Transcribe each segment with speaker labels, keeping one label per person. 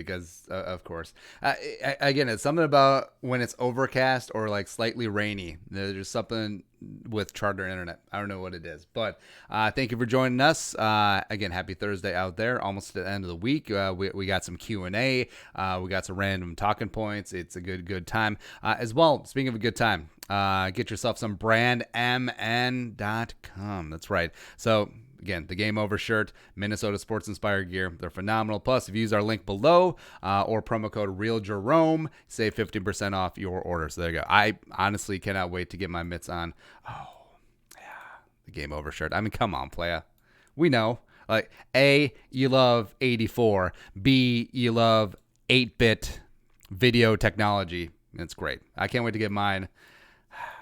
Speaker 1: because of course, again, it's something about when it's overcast or like slightly rainy. There's something with charter internet. I don't know what it is, but thank you for joining us. Again, happy Thursday out there. Almost at the end of the week. We got some Q&A. We got some random talking points. It's a good time. As well, speaking of a good time, get yourself some brandmn.com. That's right. So again, the Game Over shirt, Minnesota sports inspired gear. They're phenomenal. Plus, if you use our link below or promo code RealJerome, save 15% off your order. So there you go. I honestly cannot wait to get my mitts on. Oh, yeah, the Game Over shirt. I mean, come on, playa. We know. Like, A, you love 84. B, you love 8-bit video technology. It's great. I can't wait to get mine.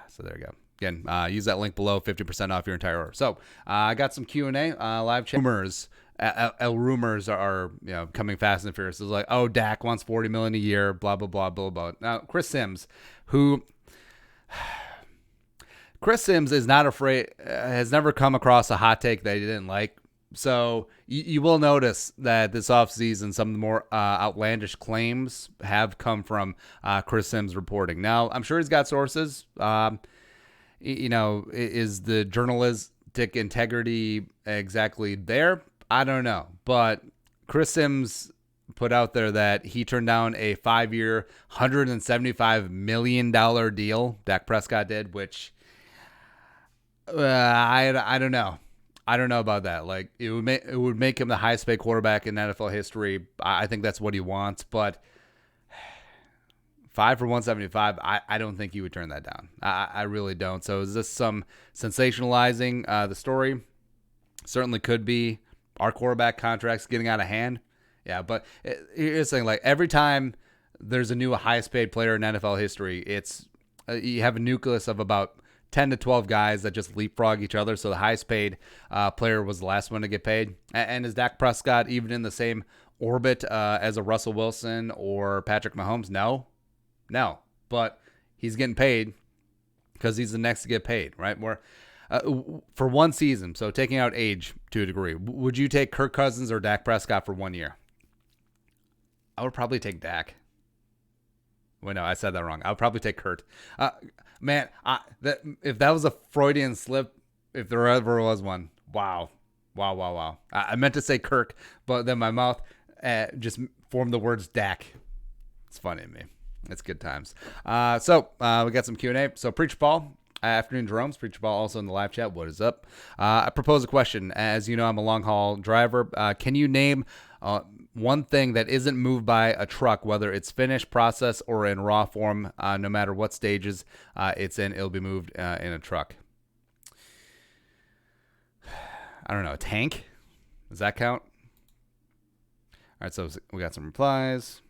Speaker 1: So there you go. Again, use that link below, 50% off your entire order. So I got some Q&A, live chat. Rumors are coming fast and furious. It's like, oh, Dak wants $40 million a year, blah blah blah blah blah. Now Chris Sims is not afraid, has never come across a hot take that he didn't like. So you will notice that this offseason, some of the more outlandish claims have come from Chris Sims reporting. Now, I'm sure he's got sources. Is the journalistic integrity exactly there? I don't know. But Chris Sims put out there that he turned down a 5-year, $175 million deal. Dak Prescott did, which I don't know. I don't know about that. Like, it would make him the highest paid quarterback in NFL history. I think that's what he wants, but 5 for 175, I don't think he would turn that down. I really don't. So is this some sensationalizing the story? Certainly could be. Our quarterback contract's getting out of hand. Yeah, but here's the thing. Like, every time there's a new highest paid player in NFL history, it's you have a nucleus of about 10 to 12 guys that just leapfrog each other. So the highest paid player was the last one to get paid. And is Dak Prescott even in the same orbit as a Russell Wilson or Patrick Mahomes? No, but he's getting paid because he's the next to get paid, right? For one season, so taking out age to a degree, would you take Kirk Cousins or Dak Prescott for 1 year? I would probably take Dak. Wait, no, I said that wrong. I would probably take Kurt. If that was a Freudian slip, if there ever was one, wow. I meant to say Kirk, but then my mouth just formed the words Dak. It's funny to me. It's good times. So we got some Q&A. So Preacher Paul, afternoon Jeromes. Preacher Paul also in the live chat. What is up? I propose a question. As you know, I'm a long haul driver. Can you name one thing that isn't moved by a truck, whether it's finished, processed, or in raw form? No matter what stages it's in, it'll be moved in a truck. I don't know. A tank? Does that count? All right, so we got some replies.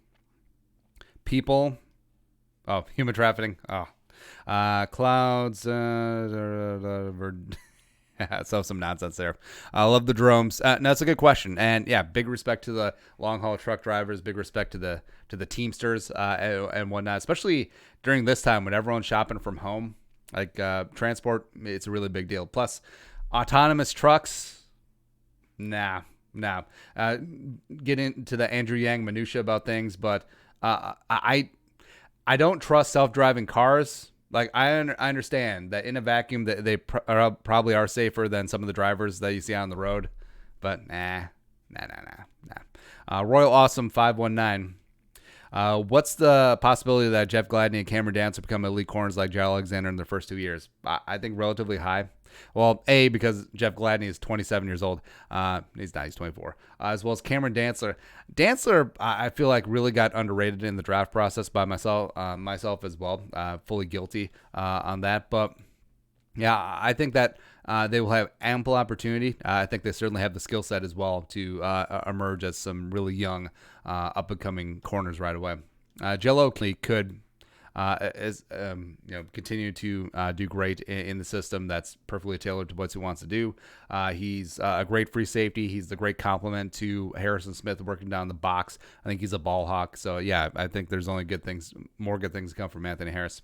Speaker 1: People. Oh, human trafficking. Oh. Clouds. So some nonsense there. I love the Jeromes. No, that's a good question. And yeah, big respect to the long haul truck drivers. Big respect to the Teamsters and whatnot, especially during this time when everyone's shopping from home. Like transport, it's a really big deal. Plus, autonomous trucks, nah. Get into the Andrew Yang minutia about things, but I don't trust self-driving cars. Like, I understand that in a vacuum that they probably are safer than some of the drivers that you see on the road, but nah. Royal Awesome 519. What's the possibility that Jeff Gladney and Cameron Dancer become elite corners like Jair Alexander in their first 2 years? I think relatively high. Well, A, because Jeff Gladney is 27 years old. He's not. He's 24. As well as Cameron Dancer. Dancer, I feel like, really got underrated in the draft process by myself as well. Fully guilty on that. But, yeah, I think that they will have ample opportunity. I think they certainly have the skill set as well to emerge as some really young, up-and-coming corners right away. Jello could continue to do great in the system that's perfectly tailored to what he wants to do. He's a great free safety. He's the great complement to Harrison Smith working down the box. I think he's a ball hawk. So, yeah, I think there's only more good things to come from Anthony Harris.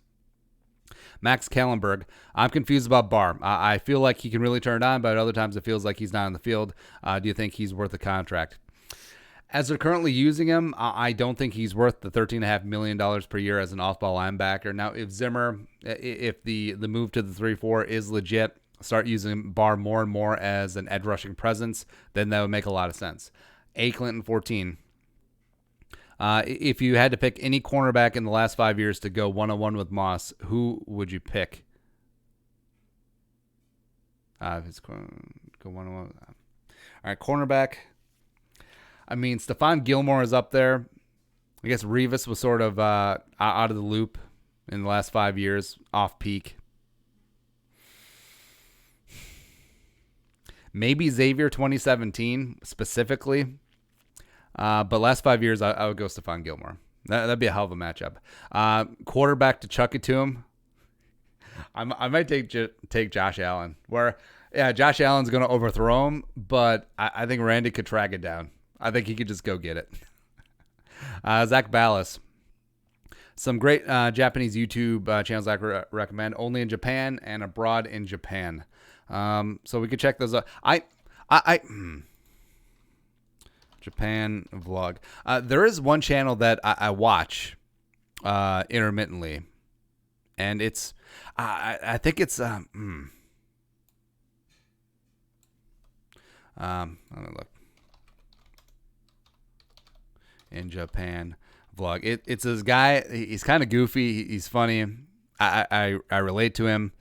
Speaker 1: Max Kallenberg, I'm confused about Barr. I feel like he can really turn it on, but at other times it feels like he's not on the field. Do you think he's worth a contract? As they're currently using him, I don't think he's worth the $13.5 million per year as an off-ball linebacker. Now, if Zimmer, if the move to the 3-4 is legit, start using Barr more and more as an edge rushing presence, then that would make a lot of sense. A. Clinton 14. If you had to pick any cornerback in the last 5 years to go one-on-one with Moss, who would you pick? If it's go one-on-one. All right, cornerback. I mean, Stephon Gilmore is up there. I guess Revis was sort of out of the loop in the last 5 years, off peak. Maybe Xavier 2017 specifically. But last 5 years, I would go Stephon Gilmore. That'd be a hell of a matchup. Quarterback to chuck it to him. I might take Josh Allen. Josh Allen's going to overthrow him, but I think Randy could track it down. I think he could just go get it. Zach Ballas. Some great Japanese YouTube channels I recommend. Only in Japan and Abroad in Japan. So we could check those out. Japan vlog. There is one channel that I watch intermittently, and it's I think it's let me look. In Japan vlog. It's this guy. He's kind of goofy. He's funny. I relate to him.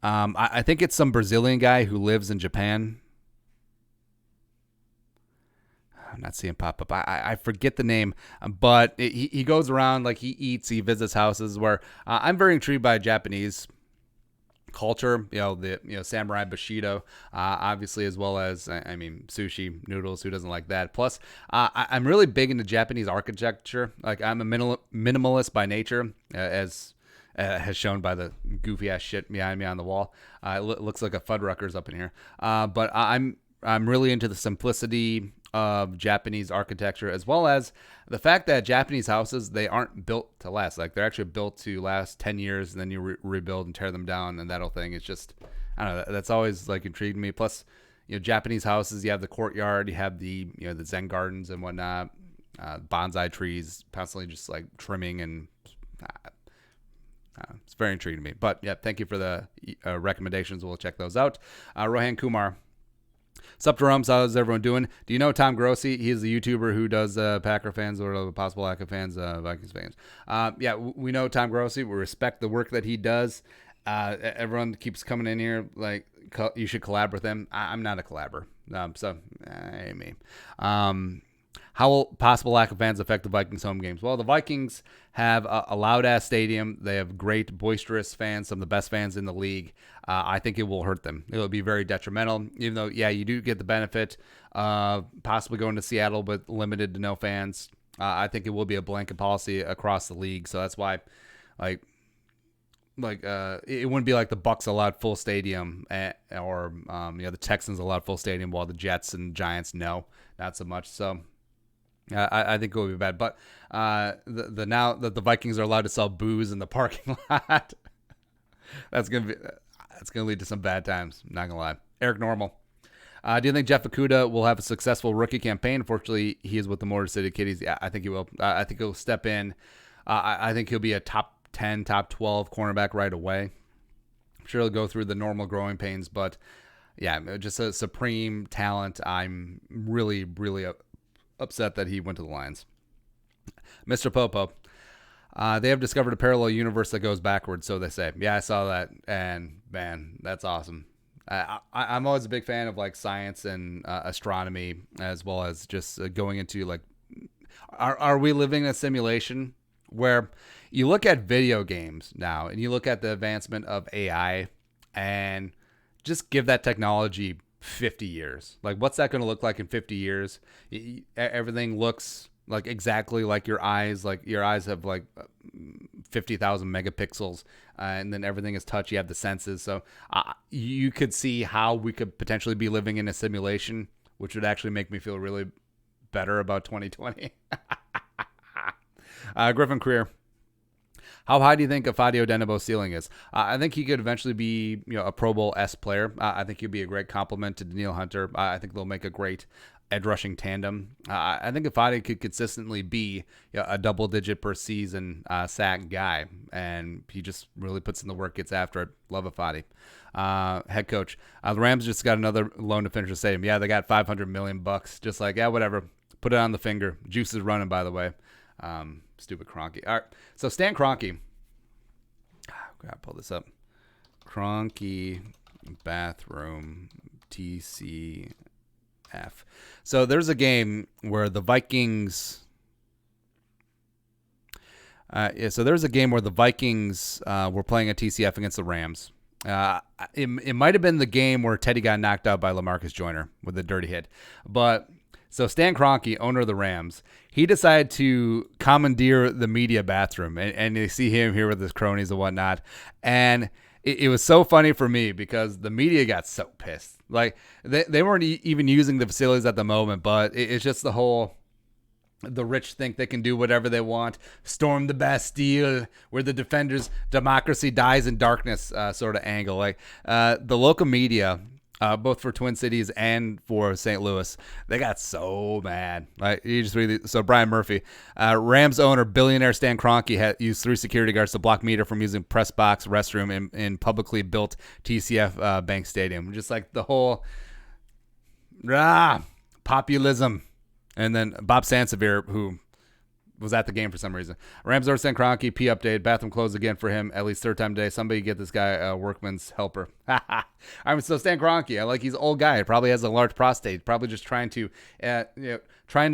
Speaker 1: I think it's some Brazilian guy who lives in Japan. I'm not seeing pop up. I forget the name, but he goes around, like, he eats, he visits houses where I'm very intrigued by Japanese culture, the samurai bushido, obviously, as well as, sushi, noodles, who doesn't like that? Plus, I'm really big into Japanese architecture. Like, I'm a minimalist by nature, as has shown by the goofy ass shit behind me on the wall. It looks like a Fuddruckers up in here. But I'm really into the simplicity of Japanese architecture, as well as the fact that Japanese houses, they aren't built to last. Like, they're actually built to last 10 years, and then you rebuild and tear them down and that whole thing. It's just, I don't know, that's always like intrigued me. Plus, Japanese houses, you have the courtyard, you have the the Zen gardens and whatnot, bonsai trees constantly just like trimming, and it's very intriguing to me. But yeah, thank you for the recommendations. We'll check those out. Rohan Kumar. Sup, Jeromes? How's everyone doing? Do you know Tom Grossi? He's the YouTuber who does Packer fans, or possible Packer fans, Vikings fans. Yeah, we know Tom Grossi. We respect the work that he does. Everyone keeps coming in here like, you should collab with him. I'm not a collabor. Me. How will possible lack of fans affect the Vikings home games? Well, the Vikings have a loud-ass stadium. They have great, boisterous fans, some of the best fans in the league. I think it will hurt them. It will be very detrimental, even though, yeah, you do get the benefit of possibly going to Seattle with limited to no fans. I think it will be a blanket policy across the league. So that's why, it wouldn't be like the Bucs allowed full stadium, or the Texans allowed full stadium, while the Jets and Giants, no, not so much. So I think it will be bad. But now that the Vikings are allowed to sell booze in the parking lot, that's gonna lead to some bad times. I'm not gonna lie. Eric Normal. Do you think Jeff Okudah will have a successful rookie campaign? Unfortunately, he is with the Motor City Kitties. Yeah, I think he will. I think he'll step in. I think he'll be a top 10, top 12 cornerback right away. I'm sure he'll go through the normal growing pains, but yeah, just a supreme talent. I'm really, really upset that he went to the Lions. Mr. Popo. They have discovered a parallel universe that goes backwards, so they say. Yeah, I saw that, and man, that's awesome. I'm always a big fan of like science and astronomy, as well as just going into like, are we living in a simulation where you look at video games now and you look at the advancement of AI, and just give that technology 50 years. Like, what's that going to look like in 50 years? Everything looks like exactly like your eyes. Like, your eyes have like 50,000 megapixels, and then everything is touch. You have the senses. So you could see how we could potentially be living in a simulation, which would actually make me feel really better about 2020. Griffin Career. How high do you think Afadio Denebo's ceiling is? I think he could eventually be, a Pro Bowl-esque player. I think he'd be a great compliment to Danielle Hunter. I think they'll make a great edge rushing tandem. I think Ifadi could consistently be a double digit per season sack guy, and he just really puts in the work, gets after it. Love Ifadi. Head coach. The Rams just got another loan to finish the stadium. Yeah, they got $500 million. Just like, yeah, whatever. Put it on the finger. Juice is running, by the way. Stupid Kroenke. All right, so Stan Kroenke. Gotta pull this up. Kroenke bathroom TCF. So there's a game where the Vikings. So there's a game where the Vikings were playing a TCF against the Rams. It might have been the game where Teddy got knocked out by LaMarcus Joyner with a dirty hit. But so Stan Kroenke, owner of the Rams, he decided to commandeer the media bathroom. And you see him here with his cronies and whatnot. And it was so funny for me because the media got so pissed. Like, they weren't even using the facilities at the moment, but it's just the rich think they can do whatever they want. Storm the Bastille, where the defenders' democracy dies in darkness sort of angle. Like, the local media, both for Twin Cities and for St. Louis, they got so mad. Like, so Brian Murphy, Rams owner, billionaire Stan Kroenke had used 3 security guards to block media from using press box restroom in publicly built TCF Bank Stadium. Just like the whole populism. And then Bob Sansevier, who was at the game for some reason. Rams owner Stan Kroenke, P update. Bathroom closed again for him, at least third time today. Somebody get this guy a workman's helper. So Stan Kroenke, I like, he's an old guy. He probably has a large prostate. Probably just trying to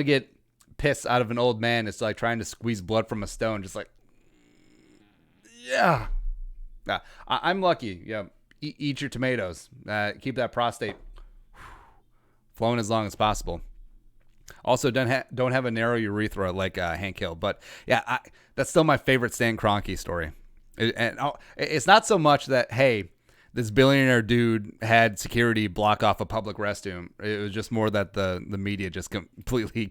Speaker 1: get piss out of an old man. It's like trying to squeeze blood from a stone. Just like, yeah. I'm lucky. Yeah, eat your tomatoes. Keep that prostate flowing as long as possible. Also, don't have a narrow urethra like Hank Hill. But, yeah, that's still my favorite Stan Kroenke story. It's not so much that, hey, this billionaire dude had security block off a public restroom. It was just more that the media just completely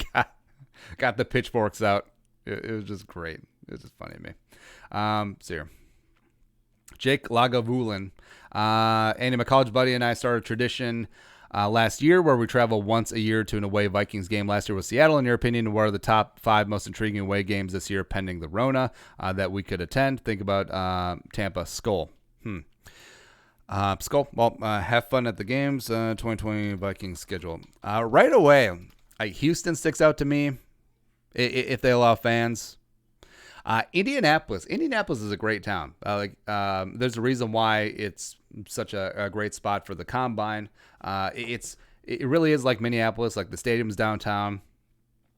Speaker 1: got the pitchforks out. It was just great. It was just funny to me. So here. Jake Lagavulin. Andy, my college buddy, and I started a tradition last year where we travel once a year to an away Vikings game. Last year was Seattle. In your opinion, what are the top 5 most intriguing away games this year pending the Rona that we could attend? Think about Tampa. Skull. Skull. Well, have fun at the games. 2020 Vikings schedule. Right away, Houston sticks out to me if they allow fans. Indianapolis. Indianapolis is a great town. There's a reason why it's such a great spot for the combine. It really is like Minneapolis. Like, the stadium's downtown.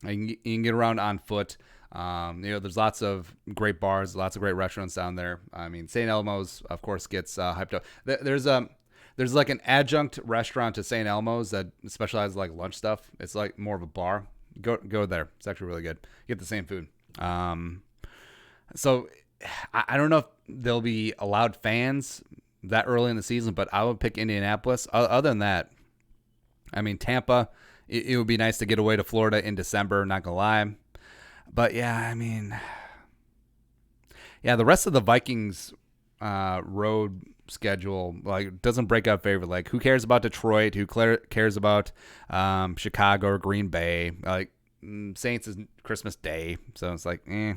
Speaker 1: You can get around on foot. There's lots of great bars, lots of great restaurants down there. I mean, St. Elmo's, of course, gets hyped up. There's like an adjunct restaurant to St. Elmo's that specializes like lunch stuff. It's like more of a bar. Go there. It's actually really good. You get the same food. So I don't know if there'll be allowed fans that early in the season, but I would pick Indianapolis. Other than that, I mean, Tampa, it would be nice to get away to Florida in December, not gonna lie. But yeah, I mean, the rest of the Vikings road schedule doesn't break out favorite. Like, who cares about Detroit? Who cares about Chicago or Green Bay? Like, Saints is Christmas Day, so it's like, yeah,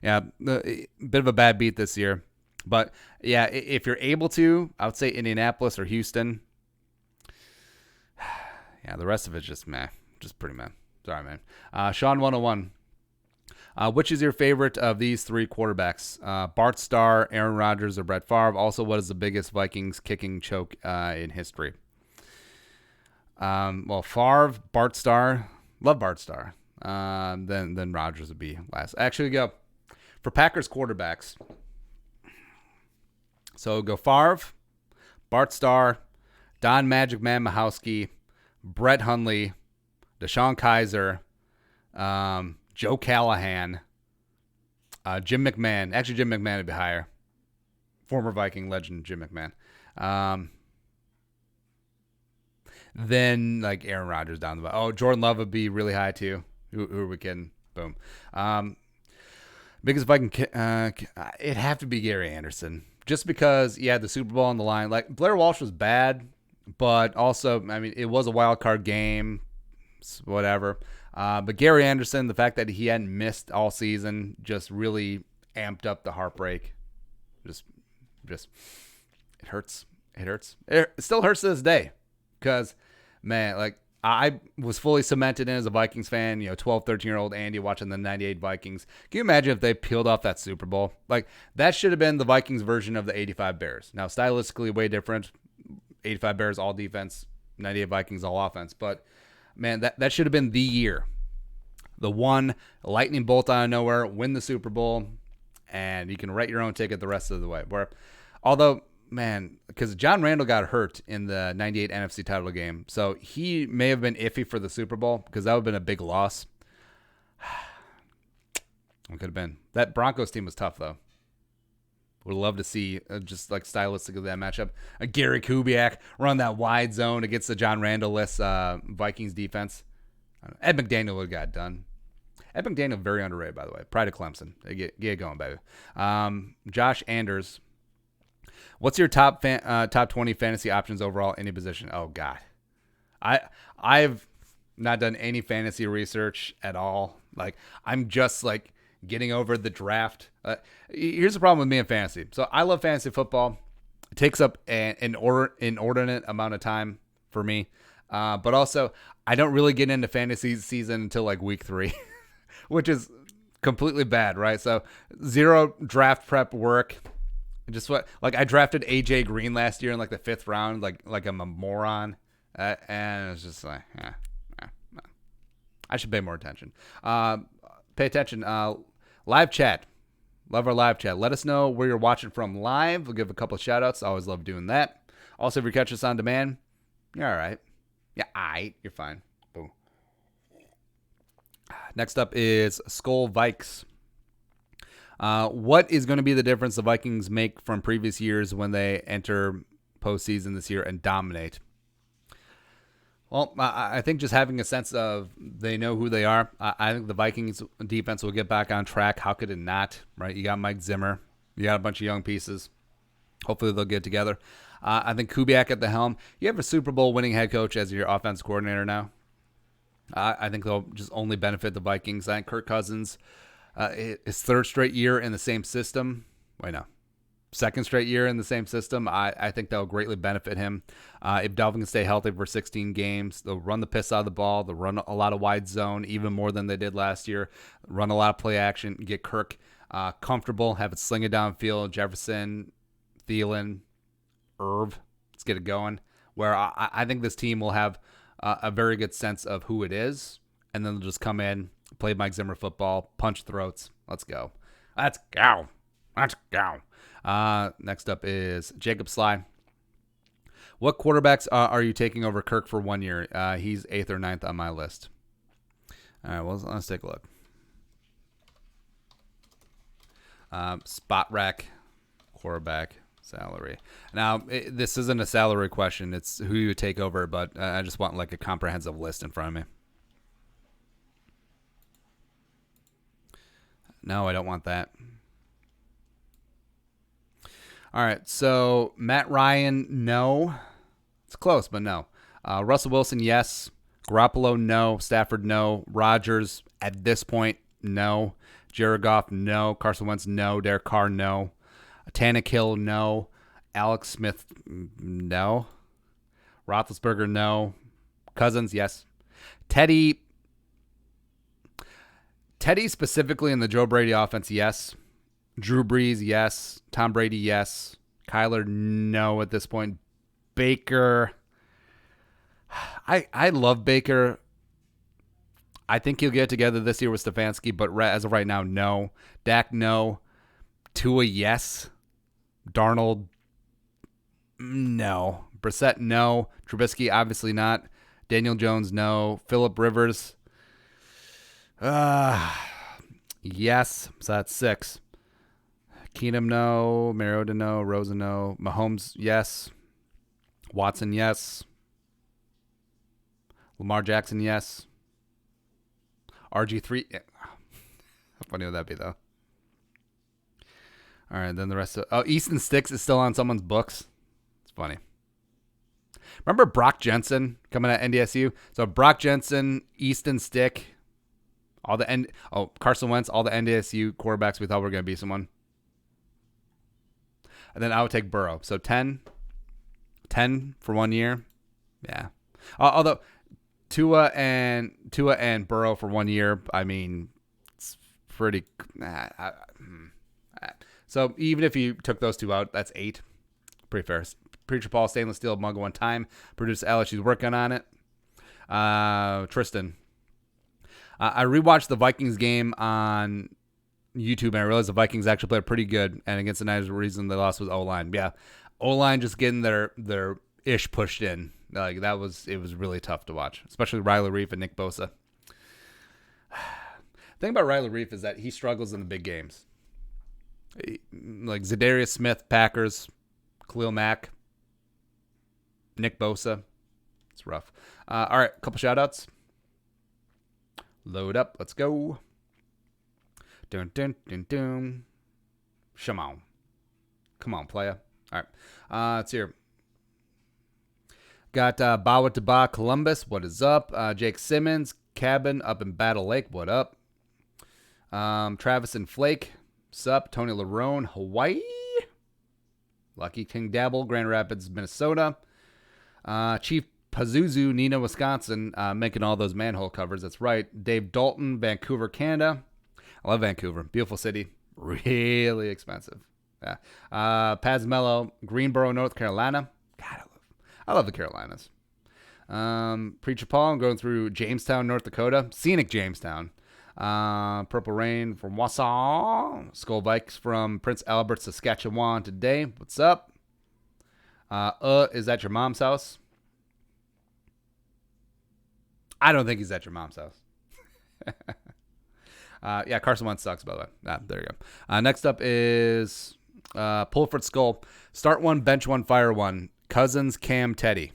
Speaker 1: a bit of a bad beat this year. But yeah, if you're able to, I would say Indianapolis or Houston. Yeah, the rest of it's just meh, just pretty meh. Sorry, man. Sean 101. Which is your favorite of these 3 quarterbacks? Bart Starr, Aaron Rodgers, or Brett Favre? Also, what is the biggest Vikings kicking choke in history? Well, Favre, Bart Starr, love Bart Starr. Then Rodgers would be last. Actually, go for Packers quarterbacks. So go Favre, Bart Starr, Don Magic Man Mahowski, Brett Hundley, Deshaun Kaiser, Joe Callahan, Jim McMahon. Actually, Jim McMahon would be higher. Former Viking legend Jim McMahon. Then like Aaron Rodgers down the bottom. Oh, Jordan Love would be really high too. Who are we kidding? Boom. Biggest Viking, it'd have to be Gary Anderson. Just because he had the Super Bowl on the line. Like, Blair Walsh was bad, but also, I mean, it was a wild card game. whatever. But Gary Anderson, the fact that he hadn't missed all season just really amped up the heartbreak. Just it hurts. It hurts. It still hurts to this day because, man, like I was fully cemented in as a Vikings fan, 12, 13-year-old Andy watching the 98 Vikings. Can you imagine if they peeled off that Super Bowl? Like, that should have been the Vikings version of the 85 Bears. Now, stylistically, way different. 85 Bears, all defense. 98 Vikings, all offense. But, man, that should have been the year. The one lightning bolt out of nowhere, win the Super Bowl, and you can write your own ticket the rest of the way. Although, man, because John Randall got hurt in the 98 NFC title game, so he may have been iffy for the Super Bowl because that would have been a big loss. It could have been. That Broncos team was tough, though. Would love to see, just like stylistically, that matchup. A Gary Kubiak run that wide zone against the John Randall-less Vikings defense. Ed McDaniel would have got it done. Ed McDaniel, very underrated, by the way. Pride of Clemson. Get it going, baby. Josh Anders. What's your top 20 fantasy options overall, any position? Oh, God. I've not done any fantasy research at all. Like, I'm just, like, getting over the draft. Here's the problem with me in fantasy. So, I love fantasy football. It takes up an inordinate amount of time for me. But also, I don't really get into fantasy season until, like, week 3, which is completely bad, right? So, zero draft prep work. Just I drafted AJ Green last year in like the 5th round, like I'm a moron, and it's just like, I should pay more attention. Pay attention. Live chat, love our live chat. Let us know where you're watching from live. We'll give a couple of shout outs. I always love doing that. Also, if you catch us on demand, you're all right. Yeah, you're fine. Boom. Next up is Skull Vikes. What is going to be the difference the Vikings make from previous years when they enter postseason this year and dominate? Well, I think just having a sense of they know who they are. I think the Vikings defense will get back on track. How could it not, right? You got Mike Zimmer. You got a bunch of young pieces. Hopefully they'll get together. I think Kubiak at the helm. You have a Super Bowl winning head coach as your offense coordinator now. I think they'll just only benefit the Vikings. I think Kirk Cousins... his 3rd straight year in the same system. Wait, no. 2nd straight year in the same system. I think that will greatly benefit him. If Dalvin can stay healthy for 16 games, they'll run the piss out of the ball. They'll run a lot of wide zone, even more than they did last year. Run a lot of play action. Get Kirk comfortable. Have it sling it downfield. Jefferson, Thielen, Irv. Let's get it going. Where I think this team will have a very good sense of who it is. And then they'll just come in, play Mike Zimmer football, punch throats. Let's go. Let's go. Let's go. Next up is Jacob Sly. What quarterbacks are you taking over Kirk for 1 year? He's 8th or 9th on my list. All right, well, let's take a look. Spot rack, quarterback, salary. Now, this isn't a salary question. It's who you would take over, but I just want like a comprehensive list in front of me. No, I don't want that. All right, so Matt Ryan, no. It's close, but no. Russell Wilson, yes. Garoppolo, no. Stafford, no. Rodgers, at this point, no. Jared Goff, no. Carson Wentz, no. Derek Carr, no. Tannehill, no. Alex Smith, no. Roethlisberger, no. Cousins, yes. Teddy specifically in the Joe Brady offense, yes. Drew Brees, yes. Tom Brady, yes. Kyler, no at this point. Baker, I love Baker. I think he'll get together this year with Stefanski, but as of right now, no. Dak, no. Tua, yes. Darnold, no. Brissett, no. Trubisky, obviously not. Daniel Jones, no. Phillip Rivers, yes. So that's 6. Keenum, no. Mariota, no. Rosen, no. Mahomes, yes. Watson, yes. Lamar Jackson, yes. RG3, yeah. How funny would that be, though? All right, then the rest of... Oh, Easton Sticks is still on someone's books. It's funny. Remember Brock Jensen coming at NDSU? So Brock Jensen, Easton Stick, Carson Wentz, all the NDSU quarterbacks we thought were going to be someone. And then I would take Burrow. So 10 for 1 year. Yeah. Although Tua and Burrow for 1 year, I mean, it's pretty. So even if you took those two out, that's 8. Pretty fair. Preacher Paul, stainless steel mug one time. Producer Ella, she's working on it. Tristan. I rewatched the Vikings game on YouTube, and I realized the Vikings actually played pretty good. And against the Niners, the reason they lost was O-line. Yeah, O-line just getting their ish pushed in. Like it was really tough to watch, especially Riley Reef and Nick Bosa. The thing about Riley Reef is that he struggles in the big games. Like Zadarius Smith, Packers, Khalil Mack, Nick Bosa. It's rough. All right, a couple shout-outs. Load up. Let's go. Dun, dun, dun, dun. Shimon. Come on, playa. All right. Let's hear. Got Bawa Taba Columbus. What is up? Jake Simmons. Cabin up in Battle Lake. What up? Travis and Flake. Sup? Tony Larone. Hawaii. Lucky King Dabble. Grand Rapids, Minnesota. Chief Pazuzu, Nina, Wisconsin, making all those manhole covers. That's right. Dave Dalton, Vancouver, Canada. I love Vancouver. Beautiful city. Really expensive. Yeah. Paz Mello, Greensboro, North Carolina. God, I love the Carolinas. Preacher Paul, I'm going through Jamestown, North Dakota. Scenic Jamestown. Purple Rain from Wausau. Skull Bikes from Prince Albert, Saskatchewan today. What's up? Is that your mom's house? I don't think he's at your mom's house. Yeah, Carson Wentz sucks, by the way. There you go. Next up is Pulford Skull. Start one, bench one, fire one. Cousins, Cam, Teddy.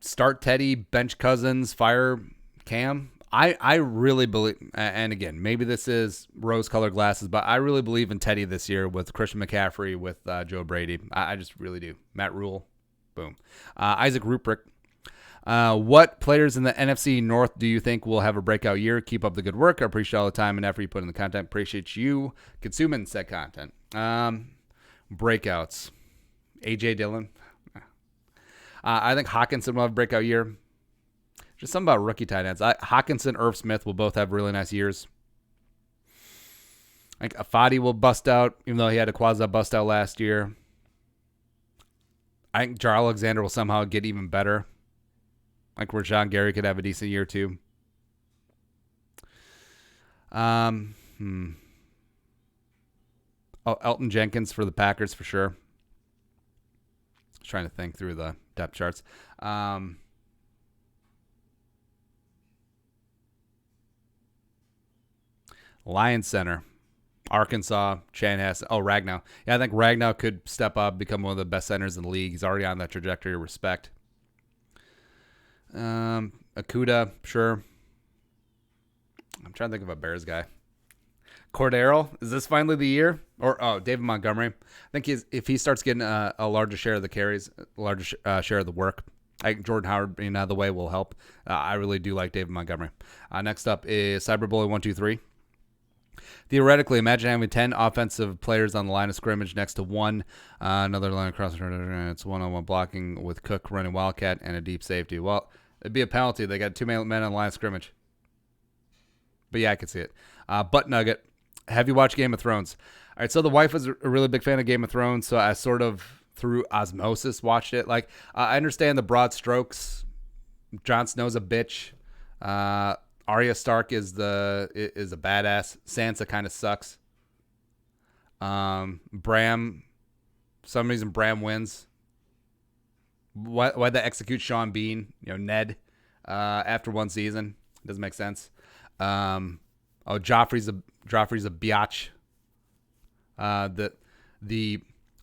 Speaker 1: Start Teddy, bench Cousins, fire Cam. I really believe, and again, maybe this is rose-colored glasses, but I really believe in Teddy this year with Christian McCaffrey, with Joe Brady. I just really do. Matt Rule, boom. Isaac Ruprecht. What players in the NFC North do you think will have a breakout year? Keep up the good work. I appreciate all the time and effort you put in the content. Appreciate you consuming said content. Breakouts. A.J. Dillon. I think Hawkinson will have a breakout year. Just something about rookie tight ends. Hawkinson, Irv Smith will both have really nice years. I think Afadi will bust out, even though he had a quasi bust out last year. I think Jar Alexander will somehow get even better. Like Rashawn Gary could have a decent year too. Oh, Elton Jenkins for the Packers for sure. I was trying to think through the depth charts. Lions center, Arkansas, Chanhassen. Oh, Ragnow. Yeah, I think Ragnow could step up, become one of the best centers in the league. He's already on that trajectory. Respect. Akuda, sure. I'm trying to think of a Bears guy. Cordero, is this finally the year? Or David Montgomery. I think if he starts getting a larger share of the carries, a larger share of the work, I think Jordan Howard being out of the way will help. I really do like David Montgomery. Next up is Cyberbully123. Theoretically, imagine having 10 offensive players on the line of scrimmage next to one. Another line across. It's one-on-one blocking with Cook running Wildcat and a deep safety. Well, it'd be a penalty. They got 2 men on the line of scrimmage. But yeah, I could see it. Butt Nugget. Have you watched Game of Thrones? All right, so the wife was a really big fan of Game of Thrones, so I sort of, through osmosis, watched it. Like, I understand the broad strokes. Jon Snow's a bitch. Arya Stark is a badass. Sansa kind of sucks. Bram, for some reason Bram wins. Why'd they execute Sean Bean? Ned, after one season? Doesn't make sense. Joffrey's a biatch.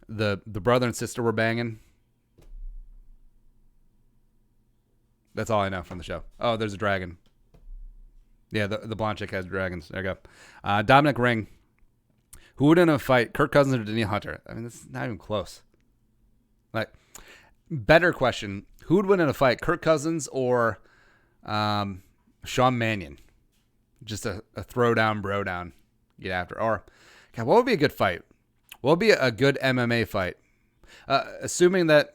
Speaker 1: The brother and sister were banging. That's all I know from the show. Oh, there's a dragon. Yeah, the blonde chick has dragons. There you go. Dominic Ring. Who would in a fight, Kirk Cousins or Danielle Hunter? I mean, this is not even close. Like, better question: who would win in a fight, Kirk Cousins or Sean Mannion? Just a throwdown, bro down, get after. Or, God, what would be a good fight? What would be a good MMA fight? Assuming that,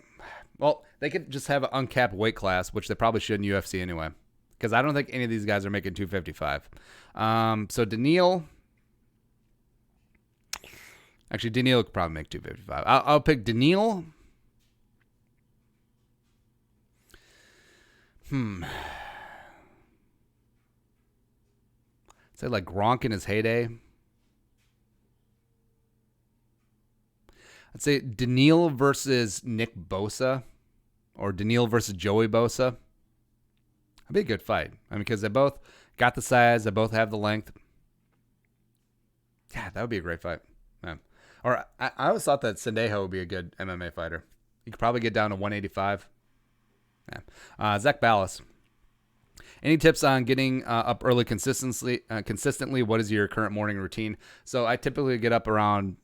Speaker 1: well, they could just have an uncapped weight class, which they probably should in UFC anyway, because I don't think any of these guys are making 255. So Daniil, actually Daniil could probably make 255. I'll pick Daniil. Say like Gronk in his heyday. I'd say Daniil versus Nick Bosa, or Daniil versus Joey Bosa. That'd be a good fight. I mean, because they both got the size, they both have the length. Yeah, that would be a great fight. Yeah. Or I always thought that Sandejo would be a good MMA fighter. He could probably get down to 185. Yeah. Zach Ballas. Any tips on getting up early consistently? What is your current morning routine? So I typically get up around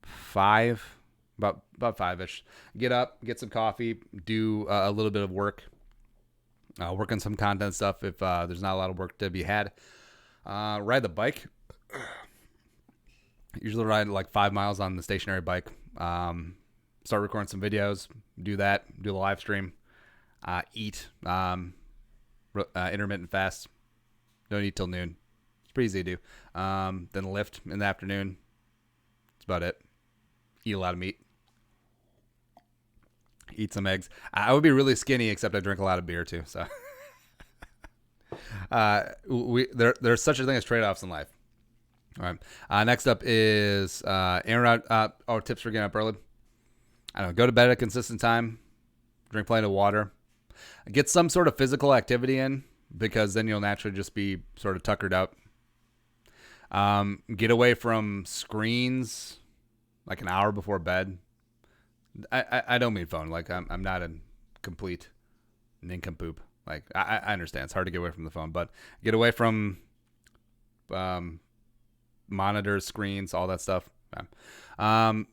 Speaker 1: 5, about 5-ish. Get up, get some coffee, do a little bit of work. Work on some content stuff if there's not a lot of work to be had. Ride the bike. Usually ride like 5 miles on the stationary bike. Start recording some videos. Do that. Do the live stream. Eat. Intermittent fast. Don't eat till noon. It's pretty easy to do. Then lift in the afternoon. That's about it. Eat a lot of meat. Eat some eggs. I would be really skinny, except I drink a lot of beer too. So there's such a thing as trade-offs in life. All right. Next up is Aaron. Tips for getting up early. I don't know. Go to bed at a consistent time. Drink plenty of water. Get some sort of physical activity in, because then you'll naturally just be sort of tuckered out. Get away from screens like an hour before bed. I don't mean phone. Like I'm not a complete nincompoop. Like I understand it's hard to get away from the phone, but get away from monitors, screens, all that stuff.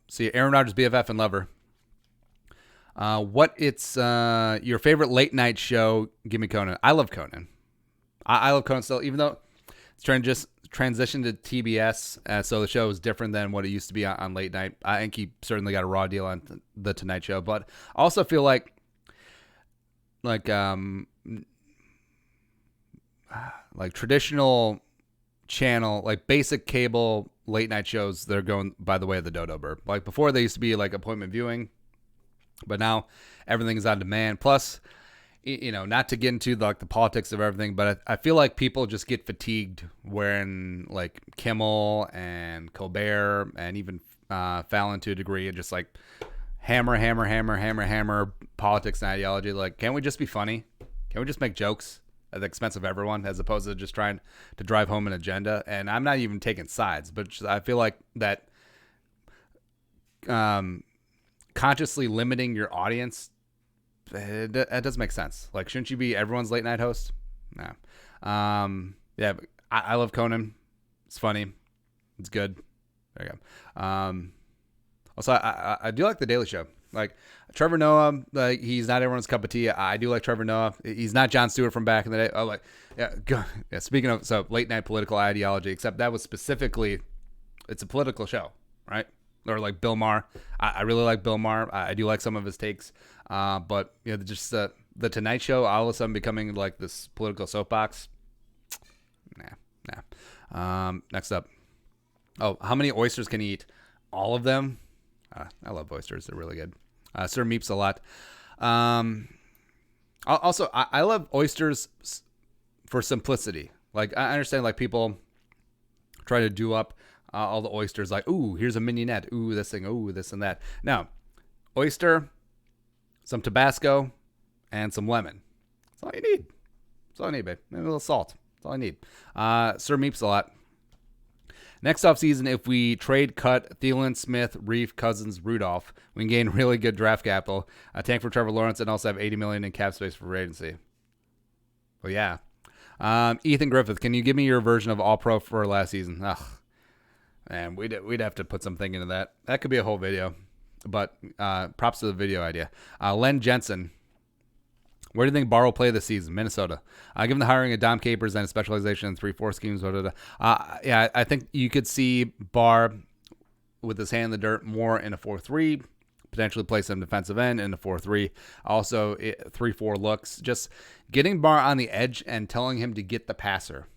Speaker 1: See, Aaron Rodgers, BFF and lover. It's your favorite late night show? Give me Conan. I love Conan. I love Conan still, even though it's transitioned to TBS, so the show is different than what it used to be on late night. I think he certainly got a raw deal on the Tonight Show, but I also feel like traditional channel, like basic cable late night shows, they're going by the way of the dodo bird. Like before, they used to be like appointment viewing. But now everything is on demand. Plus, not to get into the politics of everything, but I feel like people just get fatigued when like Kimmel and Colbert and even Fallon to a degree, and just like hammer politics and ideology. Like, can't we just be funny? Can we just make jokes at the expense of everyone, as opposed to just trying to drive home an agenda? And I'm not even taking sides, but I feel like that consciously limiting your audience, it doesn't make sense. Like, shouldn't you be everyone's late night host? No. Yeah, I love Conan. It's funny. It's good. There you go. Also, I do like The Daily Show. Like Trevor Noah, like he's not everyone's cup of tea. I do like Trevor Noah. He's not Jon Stewart from back in the day. Oh, like yeah. Speaking of late night political ideology, except that was specifically, it's a political show, right? Or like Bill Maher. I really like Bill Maher. I do like some of his takes. But just the Tonight Show all of a sudden becoming like this political soapbox. Nah. Next up. Oh, how many oysters can you eat? All of them. I love oysters. They're really good. Sir Meeps a lot. Also, I love oysters for simplicity. Like, I understand like people try to do up all the oysters, like, ooh, here's a mignonette, ooh, this thing, ooh, this and that. Now, oyster, some Tabasco, and some lemon. That's all you need. That's all I need, babe. Maybe a little salt. That's all I need. Sir Meeps a lot. Next offseason, if we trade cut Thielen, Smith, Reef, Cousins, Rudolph, we can gain really good draft capital, a tank for Trevor Lawrence, and also have $80 million in cap space for free agency. Well, yeah. Ethan Griffith, can you give me your version of All-Pro for last season? Ugh. Man, we'd have to put some thinking into that. That could be a whole video. but props to the video idea. Len Jensen. Where do you think Barr will play this season? Minnesota. Given the hiring of Dom Capers and a specialization in 3-4 schemes, yeah, I think you could see Barr with his hand in the dirt more in a 4-3, potentially play some defensive end in a 4-3. Also, 3-4 looks. Just getting Barr on the edge and telling him to get the passer.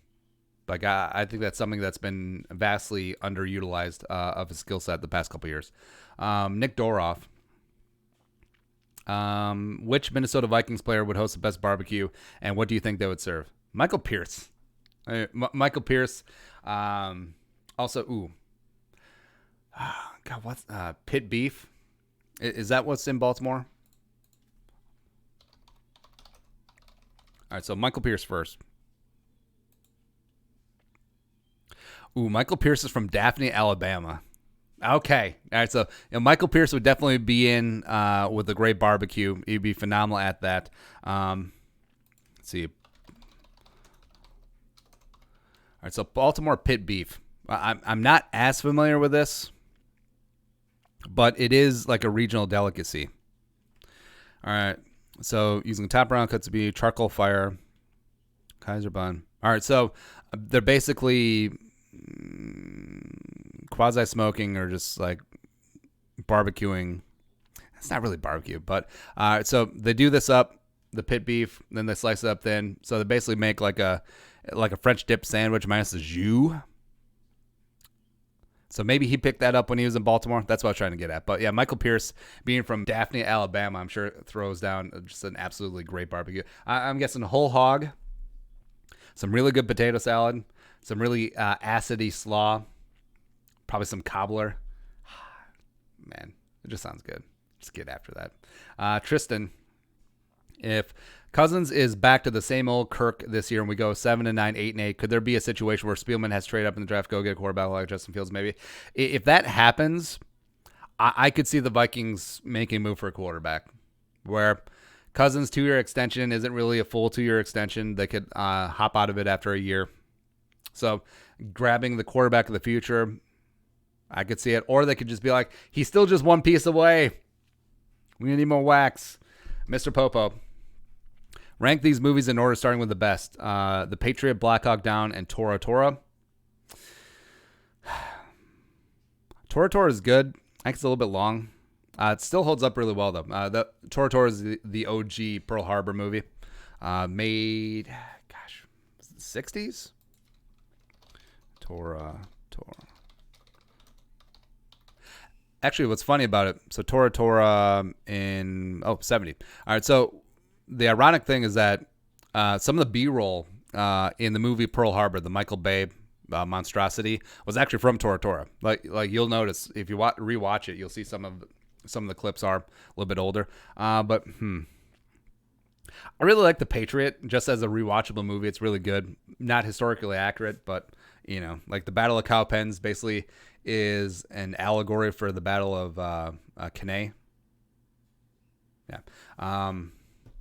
Speaker 1: Like, I think that's something that's been vastly underutilized of his skill set the past couple years. Nick Doroff. Which Minnesota Vikings player would host the best barbecue, and what do you think they would serve? Michael Pierce. Michael Pierce. Also, God, what's pit beef? Is that what's in Baltimore? All right, so Michael Pierce first. Michael Pierce is from Daphne, Alabama. Okay. All right. So Michael Pierce would definitely be in with a great barbecue. He'd be phenomenal at that. Let's see. All right. So Baltimore pit beef. I'm not as familiar with this, but it is like a regional delicacy. All right. So using top round cuts to be charcoal fire, Kaiser bun. All right. So they're basically quasi smoking or just like barbecuing. It's not really barbecue, but so they do this up, the pit beef, then they slice it up thin. So they basically make like a French dip sandwich minus the jus. So maybe he picked that up when he was in Baltimore. That's what I was trying to get at. But yeah, Michael Pierce being from Daphne, Alabama, I'm sure throws down just an absolutely great barbecue. I'm guessing whole hog, some really good potato salad, some really acidy slaw, probably some cobbler. Man, it just sounds good. Just get after that. Tristan, if Cousins is back to the same old Kirk this year and we go 7-9, 8-8, could there be a situation where Spielman has to trade up in the draft, go get a quarterback like Justin Fields maybe? If that happens, I could see the Vikings making a move for a quarterback where Cousins' 2-year extension isn't really a full 2-year extension. They could hop out of it after a year. So grabbing the quarterback of the future, I could see it. Or they could just be like, he's still just one piece away. We need more wax. Mr. Popo. Rank these movies in order, starting with the best. The Patriot, Black Hawk Down, and Tora Tora. Tora Tora is good. I think it's a little bit long. It still holds up really well, though. The Tora Tora is the OG Pearl Harbor movie. Made, was it the 60s? Tora. Actually, what's funny about it, so Tora in 70. All right, so the ironic thing is that some of the B-roll in the movie Pearl Harbor, the Michael Bay monstrosity, was actually from Tora. Like you'll notice if you rewatch it, you'll see some of the clips are a little bit older. But I really like The Patriot just as a rewatchable movie. It's really good. Not historically accurate, but like the Battle of Cowpens basically is an allegory for the Battle of Cannae. Yeah.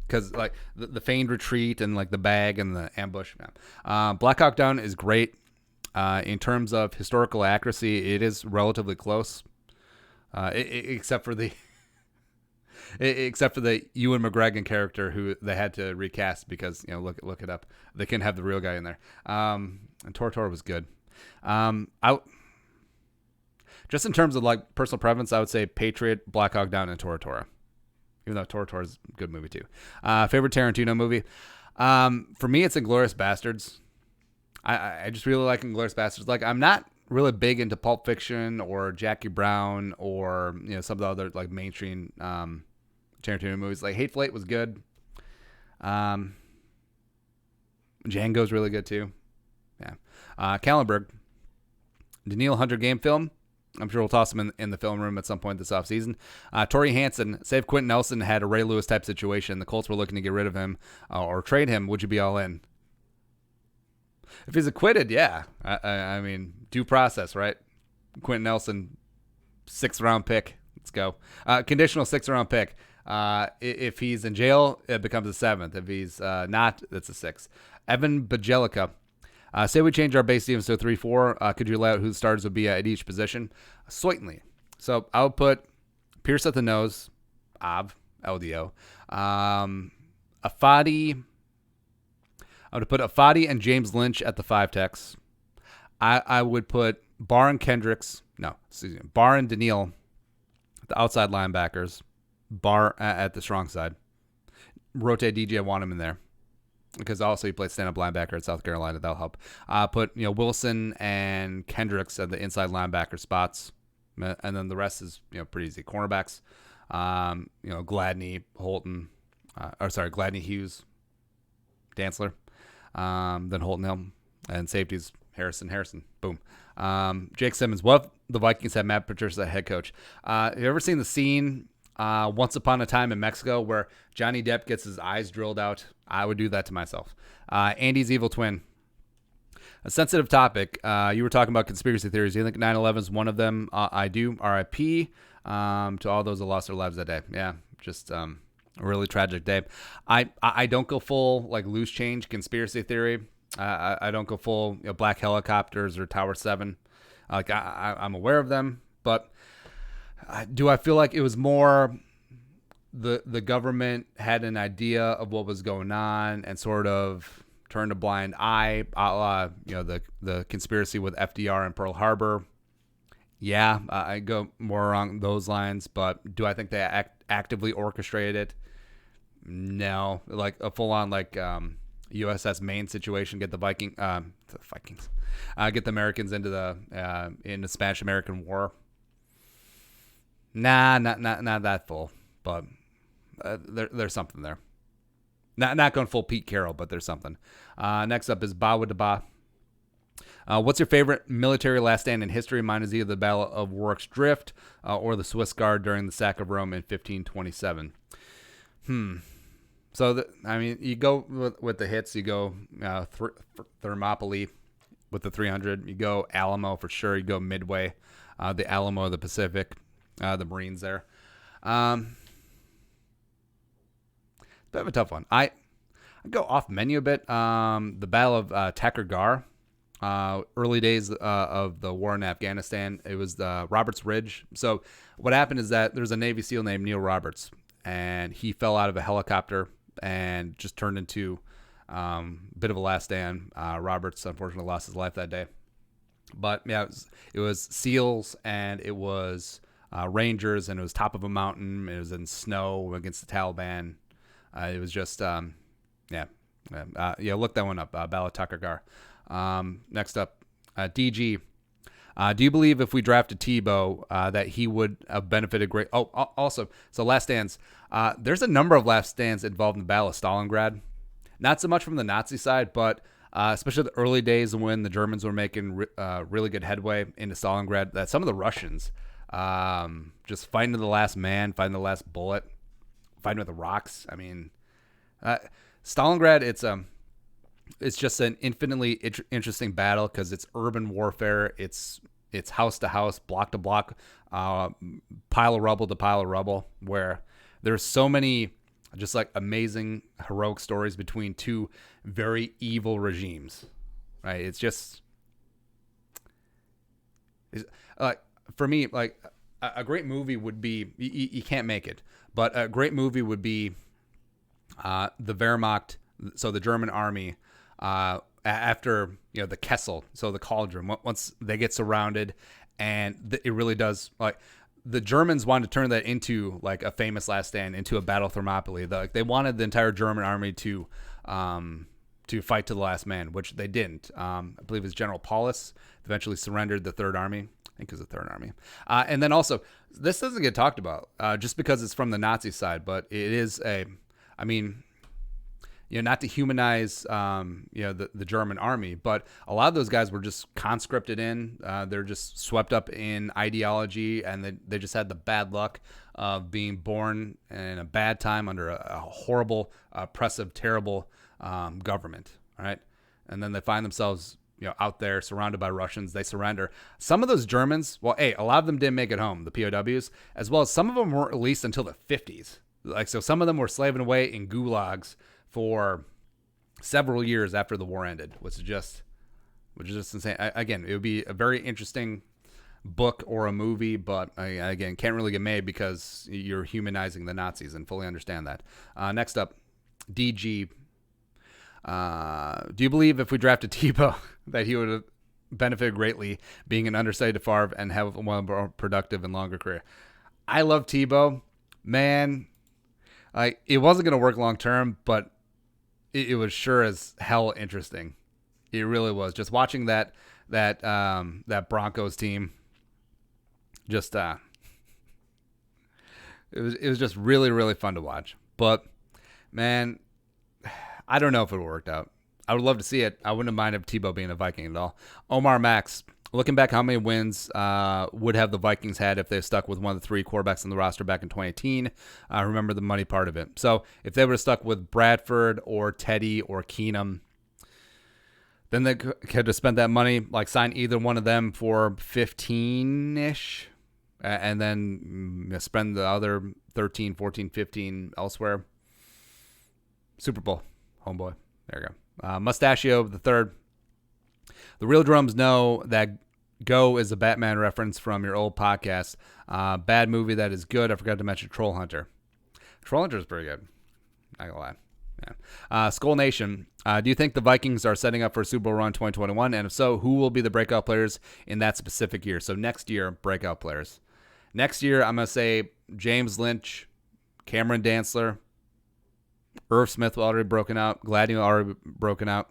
Speaker 1: Because like the feigned retreat and like the bag and the ambush. Yeah. Black Hawk Down is great. In terms of historical accuracy, it is relatively close. Except for the Ewan McGregor character who they had to recast because look it up. They couldn't have the real guy in there. And Tora was good. Just in terms of like personal preference, I would say Patriot, Black Hawk Down, and Tora. Even though Tora is a good movie too. Favorite Tarantino movie? For me, it's Inglourious Bastards. I just really like Inglourious Bastards. Like I'm not really big into Pulp Fiction or Jackie Brown or some of the other like mainstream Tarantino movies. Like Hateful Eight was good. Django's really good too. Yeah. Kallenberg, Daniil Hunter game film. I'm sure we'll toss him in the film room at some point this offseason. Torrey Hansen, say if Quentin Nelson had a Ray Lewis type situation, the Colts were looking to get rid of him or trade him, would you be all in? If he's acquitted, yeah. I mean, due process, right? Quentin Nelson, 6th round pick. Let's go. Conditional 6th round pick. If he's in jail, it becomes a 7th. If he's not, that's a 6th. Evan Bajelica. Say we change our base teams to a 3-4. Could you lay out who the starters would be at each position? Certainly. So I would put Pierce at the nose, Av, LDO. Afadi. I would put Afadi and James Lynch at the 5 techs. I would put Barr and Kendricks. No, excuse me. Barr and Daniil at the outside linebackers. Barr at the strong side. Rotate DJ. I want him in there because also he played stand-up linebacker at South Carolina. That'll help. Put Wilson and Kendricks at the inside linebacker spots, and then the rest is pretty easy. Cornerbacks. Gladney, Holton. Gladney, Hughes, Dantzler. Then Holton Hill, and safeties Harrison. Boom. Jake Simmons. What if the Vikings had Matt Patricia as head coach? Have you ever seen the scene Once Upon a Time in Mexico where Johnny Depp gets his eyes drilled out? I would do that to myself. Andy's evil twin. A sensitive topic. You were talking about conspiracy theories. Do you think 9/11 is one of them? I do. R.I.P. To all those that lost their lives that day. Yeah, just a really tragic day. I don't go full like loose change conspiracy theory. I don't go full black helicopters or Tower 7. Like I'm aware of them, but do I feel like it was more the government had an idea of what was going on and sort of turned a blind eye, the conspiracy with FDR and Pearl Harbor. Yeah, I go more along those lines, but do I think they actively orchestrated it? No, like a full-on USS Maine situation, get the Vikings, get the Americans into the Spanish-American War. Nah, not that full, but there's something there. Not going full Pete Carroll, but there's something. Next up is Bawa Daba. What's your favorite military last stand in history? Mine is either the Battle of Warwick's Drift or the Swiss Guard during the sack of Rome in 1527. So, you go with the hits. You go Thermopylae with the 300. You go Alamo for sure. You go Midway, the Alamo of the Pacific, the Marines there. Bit of a tough one. I go off menu a bit. The Battle of Takur Ghar, early days of the war in Afghanistan. It was the Roberts Ridge. So what happened is that there's a Navy SEAL named Neil Roberts, and he fell out of a helicopter and just turned into a bit of a last stand. Roberts unfortunately lost his life that day. But yeah, it was SEALs and it was Rangers, and it was top of a mountain. It was in snow against the Taliban. It was just, look that one up, Battle of Takur Ghar. Next up, DG. Do you believe if we drafted Tebow that he would have benefited great? Oh, also, so last stands. There's a number of last stands involved in the Battle of Stalingrad. Not so much from the Nazi side, but especially the early days when the Germans were making really good headway into Stalingrad, that some of the Russians just fighting to the last man, fighting the last bullet, fighting with the rocks. I mean, Stalingrad, it's just an infinitely interesting battle because it's urban warfare. It's house to house, block to block, pile of rubble to pile of rubble, where there's so many just like amazing heroic stories between two very evil regimes, right? It's just, for me, like a great movie would be, you can't make it, but a great movie would be the Wehrmacht, so the German army, after the Kessel, so the cauldron, once they get surrounded, and it really does, like, the Germans wanted to turn that into like a famous last stand, into a battle of Thermopylae. They wanted the entire German army to fight to the last man, which they didn't. I believe it was General Paulus eventually surrendered the Third Army. I think it was the Third Army. And then also, this doesn't get talked about just because it's from the Nazi side, but it is not to humanize, the German army, but a lot of those guys were just conscripted in. They're just swept up in ideology, and they just had the bad luck of being born in a bad time under a horrible, oppressive, terrible government. All right, and then they find themselves, out there surrounded by Russians. They surrender. Some of those Germans, a lot of them didn't make it home, the POWs, as well as some of them weren't released until the 50s. So some of them were slaving away in gulags for several years after the war ended, which is just insane. Again, it would be a very interesting book or a movie, but again, can't really get made because you're humanizing the Nazis, and fully understand that. Next up, DG. Do you believe if we drafted Tebow that he would have benefited greatly being an understudy to Favre and have a more productive and longer career? I love Tebow. Man, like, it wasn't going to work long term, but it was sure as hell interesting. It really was. Just watching that Broncos team, just it was just really, really fun to watch. But man, I don't know if it worked out. I would love to see it. I wouldn't mind if Tebow being a Viking at all. Omar Max, looking back, how many wins would have the Vikings had if they stuck with one of the three quarterbacks on the roster back in 2018? Remember the money part of it. So if they would have stuck with Bradford or Teddy or Keenum, then they could have spent that money, like sign either one of them for 15-ish, and then spend the other 13, 14, 15 elsewhere. Super Bowl, homeboy. There you go. Mustachio the third. The real Jeromes know that Go is a Batman reference from your old podcast. Bad movie that is good. I forgot to mention Troll Hunter. Troll Hunter is pretty good. Not gonna lie. Yeah. Skull Nation. Do you think the Vikings are setting up for a Super Bowl run 2021? And if so, who will be the breakout players in that specific year? So next year, breakout players. Next year, I'm gonna say James Lynch, Cameron Dantzler, Irv Smith already broken out. Gladney already broken out.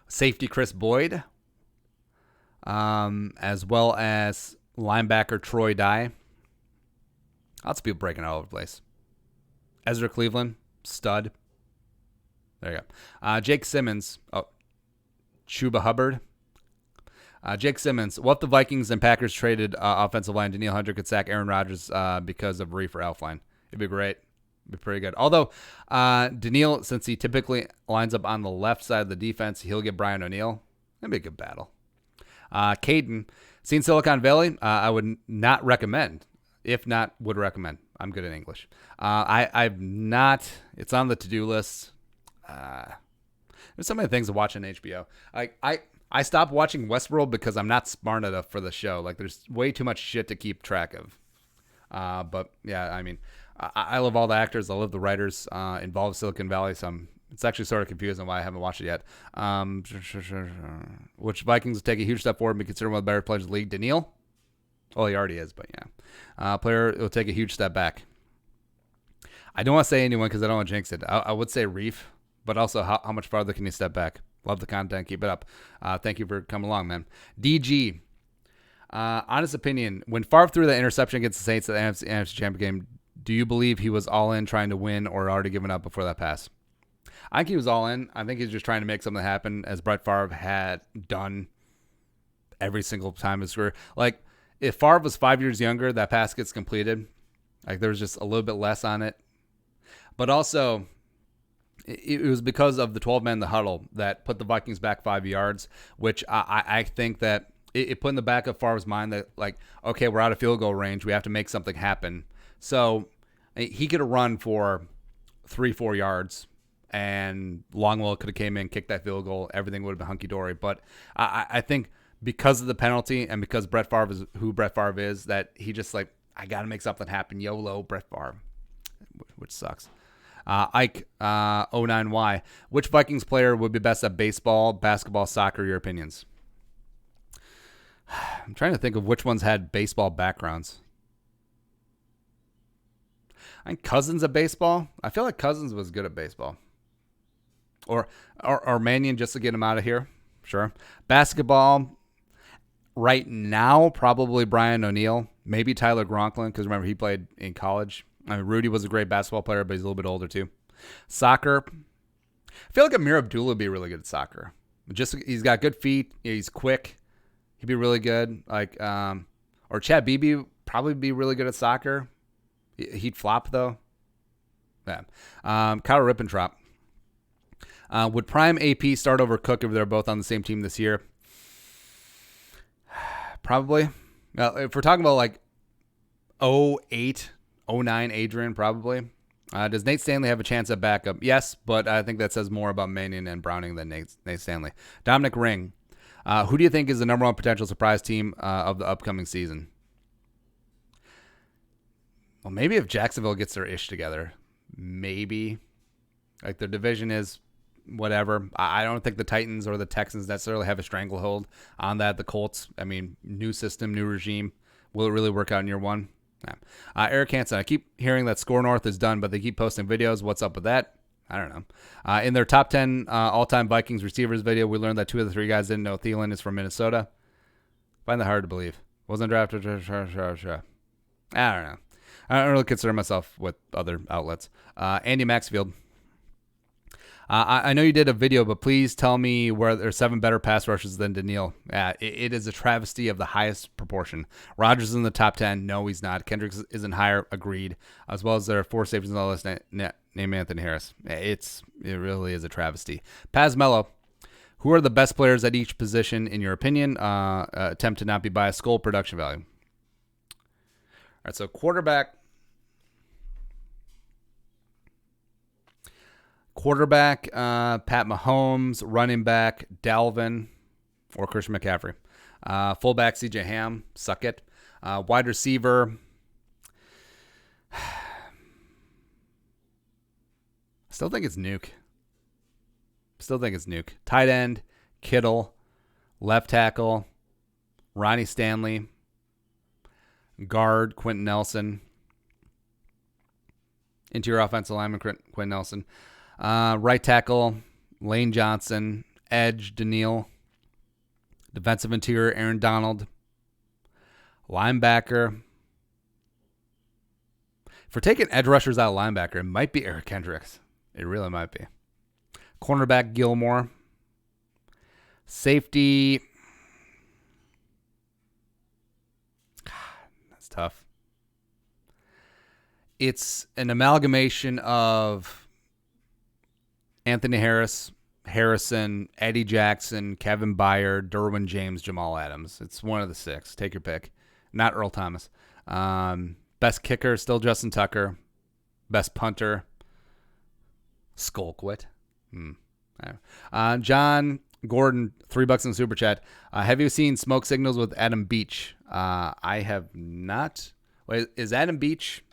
Speaker 1: Safety Chris Boyd, as well as linebacker Troy Dye. Lots of people breaking out all over the place. Ezra Cleveland, stud. There you go. Jake Simmons. Oh, Chuba Hubbard. Jake Simmons. What if the Vikings and Packers traded offensive line? Danielle Hunter could sack Aaron Rodgers because of Reefer Elfline. It'd be great. Be pretty good. Although Danielle, since he typically lines up on the left side of the defense, he'll get Brian O'Neill. That'd be a good battle. Caden, seen Silicon Valley? I would not recommend. If not, would recommend. I'm good in English. I've not. It's on the to-do list. There's so many things to watch on HBO. I stopped watching Westworld because I'm not smart enough for the show. Like, there's way too much shit to keep track of. But yeah, I mean, I love all the actors. I love the writers involved in Silicon Valley. So it's actually sort of confusing why I haven't watched it yet. Which Vikings will take a huge step forward and be considered one of the better players in the league? Danielle? Well, he already is, but yeah. Player will take a huge step back. I don't want to say anyone because I don't want to jinx it. I would say Reef, but also how much farther can you step back? Love the content. Keep it up. Thank you for coming along, man. DG. Honest opinion, when Favre threw that interception against the Saints at the NFC Championship game, do you believe he was all in trying to win or already given up before that pass? I think he was all in. I think he's just trying to make something happen, as Brett Favre had done every single time in his career. Like, if Favre was 5 years younger, that pass gets completed. Like, there was just a little bit less on it. But also, it was because of the 12 men in the huddle that put the Vikings back 5 yards, which I think that it put in the back of Favre's mind that, like, okay, we're out of field goal range. We have to make something happen. So he could have run for 3-4 yards, and Longwell could have came in, kicked that field goal. Everything would have been hunky-dory. But I think because of the penalty and because Brett Favre is who Brett Favre is, that he just like, I got to make something happen. YOLO, Brett Favre, which sucks. Ike, 09Y. Which Vikings player would be best at baseball, basketball, soccer? Your opinions? I'm trying to think of which ones had baseball backgrounds. I think Cousins at baseball. I feel like Cousins was good at baseball. Or Mannion, just to get him out of here. Sure. Basketball, right now, probably Brian O'Neill. Maybe Tyler Gronklin, because remember, he played in college. I mean, Rudy was a great basketball player, but he's a little bit older too. Soccer, I feel like Amir Abdullah would be really good at soccer. Just he's got good feet. He's quick. He'd be really good. Like, or Chad Beebe probably be really good at soccer. He'd flop though. Yeah. Kyle Rippentrop. Would Prime AP start over Cook if they're both on the same team this year? Probably. If we're talking about like 08, 09 Adrian, probably. Does Nate Stanley have a chance at backup? Yes, but I think that says more about Mannion and Browning than Nate Stanley. Dominic Ring. Who do you think is the number one potential surprise team of the upcoming season? Well, maybe if Jacksonville gets their ish together, maybe. Like their division is whatever. I don't think the Titans or the Texans necessarily have a stranglehold on that. The Colts, I mean, new system, new regime. Will it really work out in year one? Yeah. Eric Hansen, I keep hearing that Score North is done, but they keep posting videos. What's up with that? I don't know. In their top 10 all-time Vikings receivers video, we learned that 2 of the 3 guys didn't know Thielen is from Minnesota. Find that hard to believe. Wasn't drafted. I don't know. I don't really consider myself with other outlets. Andy Maxfield. I know you did a video, but please tell me where there's 7 better pass rushes than Daniil. It is a travesty of the highest proportion. Rodgers is in the top 10. No, he's not. Kendricks isn't higher. Agreed. As well as there are 4 safeties on the list named Anthony Harris. It really is a travesty. Paz Mello. Who are the best players at each position in your opinion? Attempt to not be biased. Skull production value. All right, so quarterback, Pat Mahomes. Running back, Dalvin or Christian McCaffrey. Fullback, CJ Ham. Suck it. Wide receiver, still think it's Nuke. Tight end, Kittle. Left tackle, Ronnie Stanley. Guard, Quentin Nelson. Interior offensive lineman, Quentin Nelson. Right tackle, Lane Johnson. Edge, Daniil. Defensive interior, Aaron Donald. Linebacker. If we're taking edge rushers out of linebacker, it might be Eric Kendricks. It really might be. Cornerback, Gilmore. Safety. That's tough. It's an amalgamation of Anthony Harris, Harrison, Eddie Jackson, Kevin Byard, Derwin James, Jamal Adams. It's one of the 6. Take your pick. Not Earl Thomas. Best kicker, still Justin Tucker. Best punter, Skullquit. John Gordon, $3 in the super chat. Have you seen Smoke Signals with Adam Beach? I have not. Wait, is Adam Beach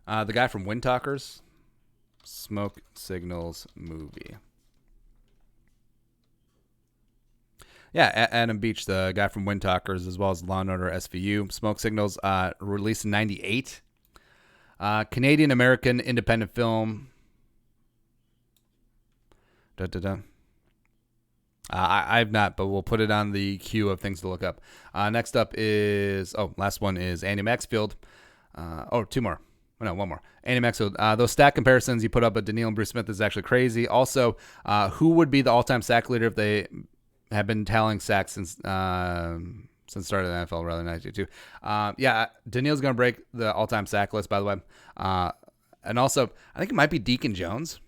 Speaker 1: the guy from Wind Talkers? Smoke Signals movie. Yeah, Adam Beach, the guy from Wind Talkers, as well as Law & Order SVU. Smoke Signals, released in 98. Canadian-American independent film. I've not, but we'll put it on the queue of things to look up. Next up is, last one is Andy Maxfield. 2 more. No, 1 more. Andy Maxfield. Those stat comparisons you put up with Daniil and Bruce Smith is actually crazy. Also, who would be the all-time sack leader if they have been tallying sacks since the start of the NFL, rather than 92. Daniil's going to break the all-time sack list, by the way. And also, I think it might be Deacon Jones.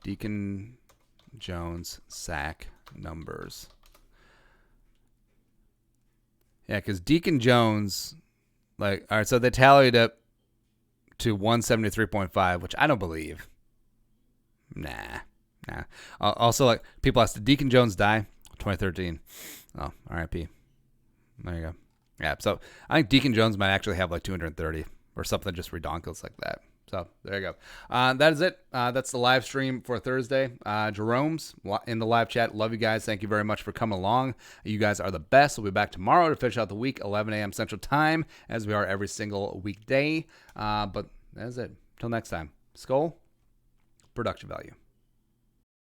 Speaker 1: Deacon Jones sack numbers. Yeah, because Deacon Jones, all right, so they tallied up to 173.5, which I don't believe. Nah. Also, people asked, did Deacon Jones die? 2013. Oh, RIP. There you go. Yeah, so I think Deacon Jones might actually have 230 or something just redonkulous like that. So there you go. That is it. That's the live stream for Thursday. Jerome's in the live chat. Love you guys. Thank you very much for coming along. You guys are the best. We'll be back tomorrow to finish out the week, 11 a.m. Central Time, as we are every single weekday. But that's it. Till next time. Skull, production value.